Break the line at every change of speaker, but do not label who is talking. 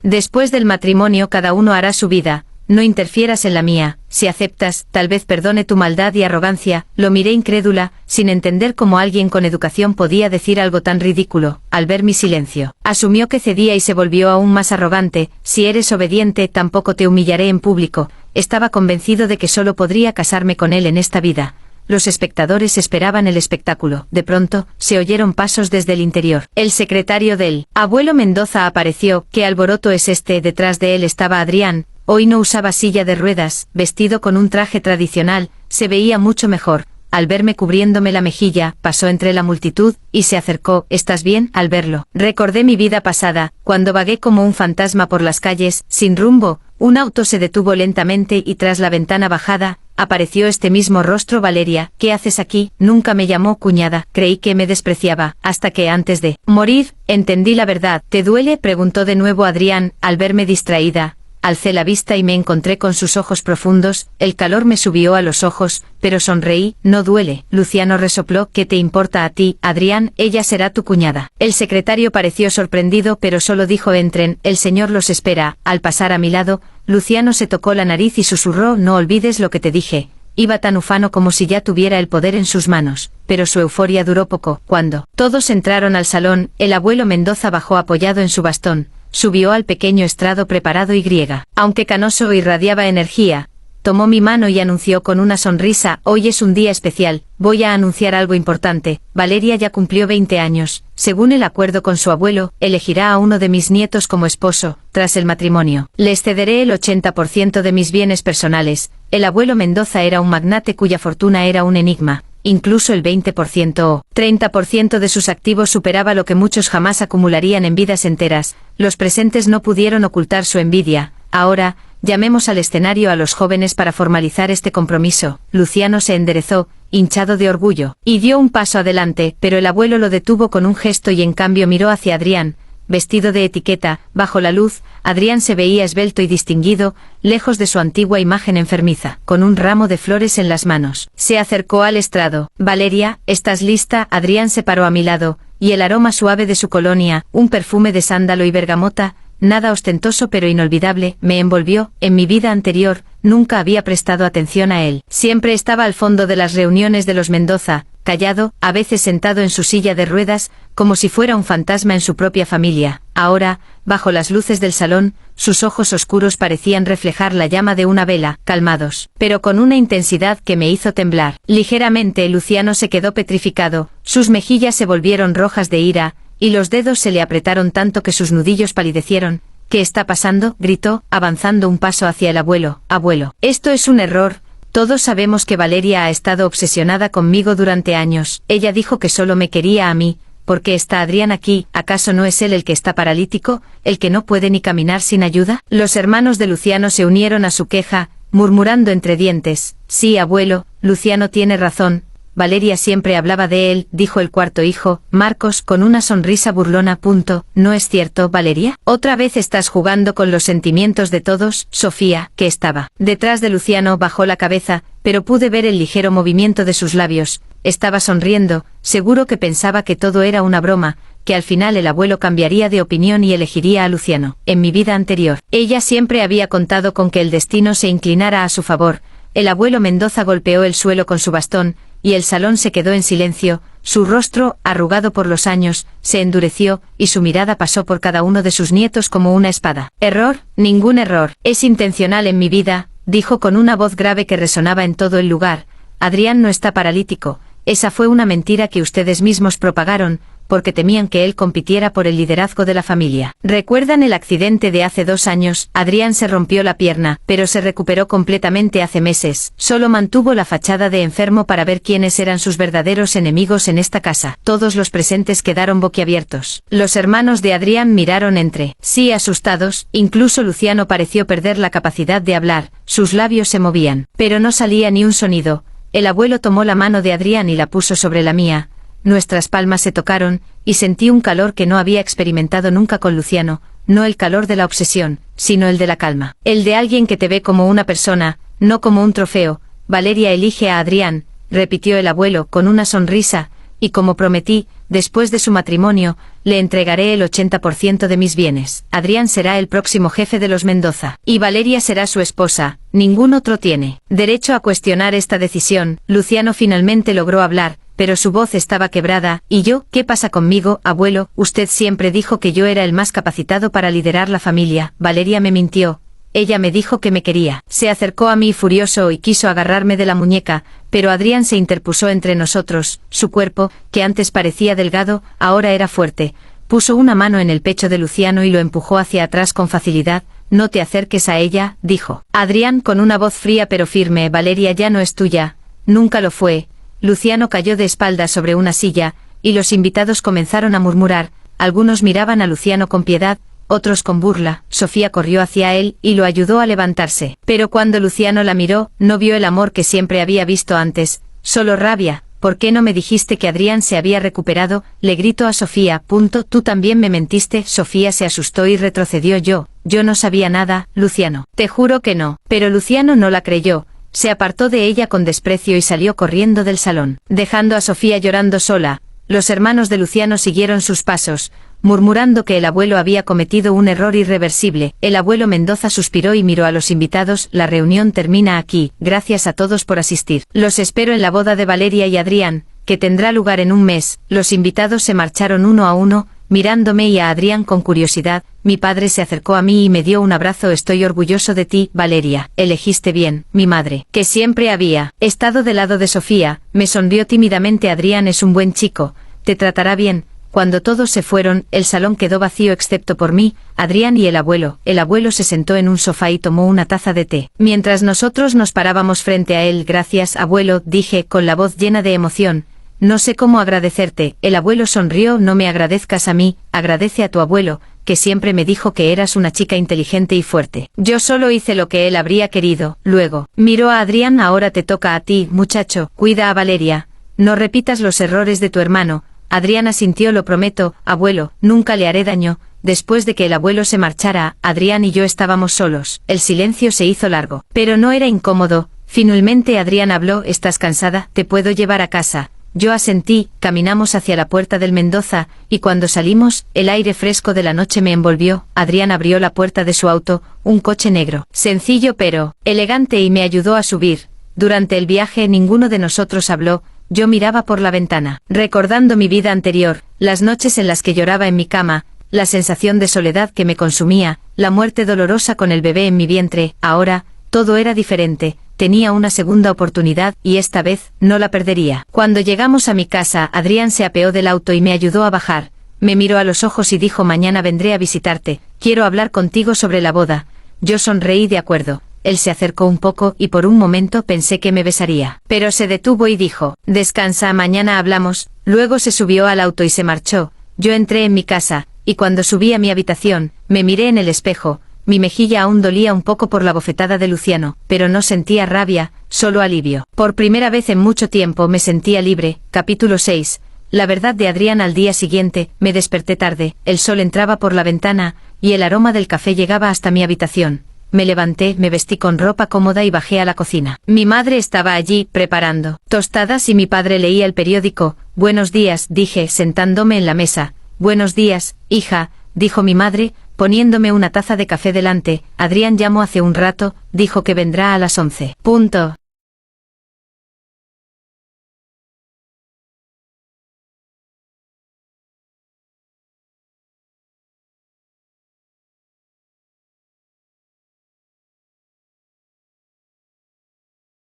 Después del matrimonio cada uno hará su vida, no interfieras en la mía, si aceptas, tal vez perdone tu maldad y arrogancia. Lo miré incrédula, sin entender cómo alguien con educación podía decir algo tan ridículo. Al ver mi silencio, asumió que cedía y se volvió aún más arrogante. Si eres obediente, tampoco te humillaré en público. Estaba convencido de que solo podría casarme con él en esta vida. Los espectadores esperaban el espectáculo. De pronto, se oyeron pasos desde el interior. El secretario del abuelo Mendoza apareció. ¿Qué alboroto es este? Detrás de él estaba Adrián. Hoy no usaba silla de ruedas, vestido con un traje tradicional, se veía mucho mejor. Al verme cubriéndome la mejilla, pasó entre la multitud, y se acercó. ¿Estás bien? Al verlo, recordé mi vida pasada, cuando vagué como un fantasma por las calles, sin rumbo. Un auto se detuvo lentamente y tras la ventana bajada, apareció este mismo rostro. Valeria, ¿qué haces aquí? Nunca me llamó cuñada, creí que me despreciaba, hasta que antes de morir, entendí la verdad. ¿Te duele? Preguntó de nuevo Adrián, al verme distraída. Alcé la vista y me encontré con sus ojos profundos, el calor me subió a los ojos, pero sonreí. No duele. Luciano resopló. ¿Qué te importa a ti, Adrián? Ella será tu cuñada. El secretario pareció sorprendido pero solo dijo entren, el señor los espera. Al pasar a mi lado, Luciano se tocó la nariz y susurró no olvides lo que te dije. Iba tan ufano como si ya tuviera el poder en sus manos, pero su euforia duró poco. Cuando todos entraron al salón, el abuelo Mendoza bajó apoyado en su bastón. Subió al pequeño estrado preparado y griega. Aunque canoso irradiaba energía, tomó mi mano y anunció con una sonrisa, hoy es un día especial, voy a anunciar algo importante. Valeria ya cumplió 20 años. Según el acuerdo con su abuelo, elegirá a uno de mis nietos como esposo. Tras el matrimonio, les cederé el 80% de mis bienes personales. El abuelo Mendoza era un magnate cuya fortuna era un enigma. Incluso el 20% o 30% de sus activos superaba lo que muchos jamás acumularían en vidas enteras. Los presentes no pudieron ocultar su envidia. Ahora, llamemos al escenario a los jóvenes para formalizar este compromiso. Luciano se enderezó, hinchado de orgullo, y dio un paso adelante, pero el abuelo lo detuvo con un gesto y en cambio miró hacia Adrián. Vestido de etiqueta, bajo la luz, Adrián se veía esbelto y distinguido, lejos de su antigua imagen enfermiza, con un ramo de flores en las manos. Se acercó al estrado. Valeria, ¿estás lista? Adrián se paró a mi lado, y el aroma suave de su colonia, un perfume de sándalo y bergamota, nada ostentoso pero inolvidable, me envolvió. En mi vida anterior, nunca había prestado atención a él. Siempre estaba al fondo de las reuniones de los Mendoza, callado, a veces sentado en su silla de ruedas, como si fuera un fantasma en su propia familia. Ahora, bajo las luces del salón, sus ojos oscuros parecían reflejar la llama de una vela, calmados, pero con una intensidad que me hizo temblar. Ligeramente Luciano se quedó petrificado, sus mejillas se volvieron rojas de ira, y los dedos se le apretaron tanto que sus nudillos palidecieron. ¿Qué está pasando? Gritó, avanzando un paso hacia el abuelo. Abuelo, esto es un error. Todos sabemos que Valeria ha estado obsesionada conmigo durante años. Ella dijo que solo me quería a mí. ¿Por qué está Adrián aquí? ¿Acaso no es él el que está paralítico, el que no puede ni caminar sin ayuda? Los hermanos de Luciano se unieron a su queja, murmurando entre dientes. Sí, abuelo, Luciano tiene razón. Valeria siempre hablaba de él, dijo el cuarto hijo, Marcos, con una sonrisa burlona. ¿No es cierto, Valeria? Otra vez estás jugando con los sentimientos de todos. Sofía, que estaba detrás de Luciano, bajó la cabeza, pero pude ver el ligero movimiento de sus labios. Estaba sonriendo, seguro que pensaba que todo era una broma, que al final el abuelo cambiaría de opinión y elegiría a Luciano. En mi vida anterior, ella siempre había contado con que el destino se inclinara a su favor. El abuelo Mendoza golpeó el suelo con su bastón, y el salón se quedó en silencio. Su rostro, arrugado por los años, se endureció, y su mirada pasó por cada uno de sus nietos como una espada. ¿Error? Ningún error. Es intencional en mi vida, dijo con una voz grave que resonaba en todo el lugar. Adrián no está paralítico. Esa fue una mentira que ustedes mismos propagaron, porque temían que él compitiera por el liderazgo de la familia. ¿Recuerdan el accidente de hace 2 años? Adrián se rompió la pierna, pero se recuperó completamente hace meses. Solo mantuvo la fachada de enfermo para ver quiénes eran sus verdaderos enemigos en esta casa. Todos los presentes quedaron boquiabiertos. Los hermanos de Adrián miraron entre sí asustados, incluso Luciano pareció perder la capacidad de hablar, sus labios se movían, pero no salía ni un sonido. El abuelo tomó la mano de Adrián y la puso sobre la mía. Nuestras palmas se tocaron, y sentí un calor que no había experimentado nunca con Luciano, no el calor de la obsesión, sino el de la calma. El de alguien que te ve como una persona, no como un trofeo. Valeria elige a Adrián, repitió el abuelo con una sonrisa, y como prometí, después de su matrimonio, le entregaré el 80% de mis bienes. Adrián será el próximo jefe de los Mendoza. Y Valeria será su esposa. Ningún otro tiene derecho a cuestionar esta decisión. Luciano finalmente logró hablar, pero su voz estaba quebrada. ¿Y yo? ¿Qué pasa conmigo, abuelo? Usted siempre dijo que yo era el más capacitado para liderar la familia. Valeria me mintió. Ella me dijo que me quería. Se acercó a mí furioso y quiso agarrarme de la muñeca, pero Adrián se interpuso entre nosotros. Su cuerpo, que antes parecía delgado, ahora era fuerte. Puso una mano en el pecho de Luciano y lo empujó hacia atrás con facilidad. No te acerques a ella, dijo. Adrián con una voz fría pero firme. Valeria ya no es tuya. Nunca lo fue. Luciano cayó de espaldas sobre una silla, y los invitados comenzaron a murmurar. Algunos miraban a Luciano con piedad, otros con burla. Sofía corrió hacia él y lo ayudó a levantarse. Pero cuando Luciano la miró, no vio el amor que siempre había visto antes, solo rabia. ¿Por qué no me dijiste que Adrián se había recuperado? Le gritó a Sofía. Tú también me mentiste. Sofía se asustó y retrocedió. Yo no sabía nada, Luciano. Te juro que no. Pero Luciano no la creyó. Se apartó de ella con desprecio y salió corriendo del salón, dejando a Sofía llorando sola. Los hermanos de Luciano siguieron sus pasos, murmurando que el abuelo había cometido un error irreversible. El abuelo Mendoza suspiró y miró a los invitados. La reunión termina aquí. Gracias a todos por asistir. Los espero en la boda de Valeria y Adrián, que tendrá lugar en un mes. Los invitados se marcharon uno a uno, mirándome y a Adrián con curiosidad. Mi padre se acercó a mí y me dio un abrazo. Estoy orgulloso de ti, Valeria. Elegiste bien. Mi madre, que siempre había estado del lado de Sofía, me sonrió tímidamente. Adrián es un buen chico, te tratará bien. Cuando todos se fueron, el salón quedó vacío excepto por mí, Adrián y el abuelo. El abuelo se sentó en un sofá y tomó una taza de té, mientras nosotros nos parábamos frente a él. Gracias, abuelo, dije con la voz llena de emoción. No sé cómo agradecerte. El abuelo sonrió. No me agradezcas a mí, agradece a tu abuelo, que siempre me dijo que eras una chica inteligente y fuerte. Yo solo hice lo que él habría querido. Luego miró a Adrián. Ahora te toca a ti, muchacho. Cuida a Valeria. No repitas los errores de tu hermano. Adrián asintió. Lo prometo, abuelo, nunca le haré daño. Después de que el abuelo se marchara, Adrián y yo estábamos solos. El silencio se hizo largo, pero no era incómodo. Finalmente Adrián habló. ¿Estás cansada? ¿Te puedo llevar a casa? Yo asentí. Caminamos hacia la puerta del Mendoza, y cuando salimos, el aire fresco de la noche me envolvió. Adrián abrió la puerta de su auto, un coche negro, sencillo pero elegante, y me ayudó a subir. Durante el viaje ninguno de nosotros habló. Yo miraba por la ventana, recordando mi vida anterior, las noches en las que lloraba en mi cama, la sensación de soledad que me consumía, la muerte dolorosa con el bebé en mi vientre. Ahora, todo era diferente. Tenía una segunda oportunidad, y esta vez, no la perdería. Cuando llegamos a mi casa, Adrián se apeó del auto y me ayudó a bajar. Me miró a los ojos y dijo: mañana vendré a visitarte, quiero hablar contigo sobre la boda. Yo sonreí de acuerdo. Él se acercó un poco y por un momento pensé que me besaría. Pero se detuvo y dijo: descansa, mañana hablamos. Luego se subió al auto y se marchó. Yo entré en mi casa, y cuando subí a mi habitación, me miré en el espejo. Mi mejilla aún dolía un poco por la bofetada de Luciano, pero no sentía rabia, solo alivio. Por primera vez en mucho tiempo me sentía libre. Capítulo 6. La verdad de Adrián. Al día siguiente, me desperté tarde, el sol entraba por la ventana, y el aroma del café llegaba hasta mi habitación. Me levanté, me vestí con ropa cómoda y bajé a la cocina. Mi madre estaba allí, preparando tostadas, y mi padre leía el periódico. Buenos días, dije, sentándome en la mesa. Buenos días, hija, dijo mi madre, poniéndome una taza de café delante. Adrián llamó hace un rato, dijo que vendrá a las 11.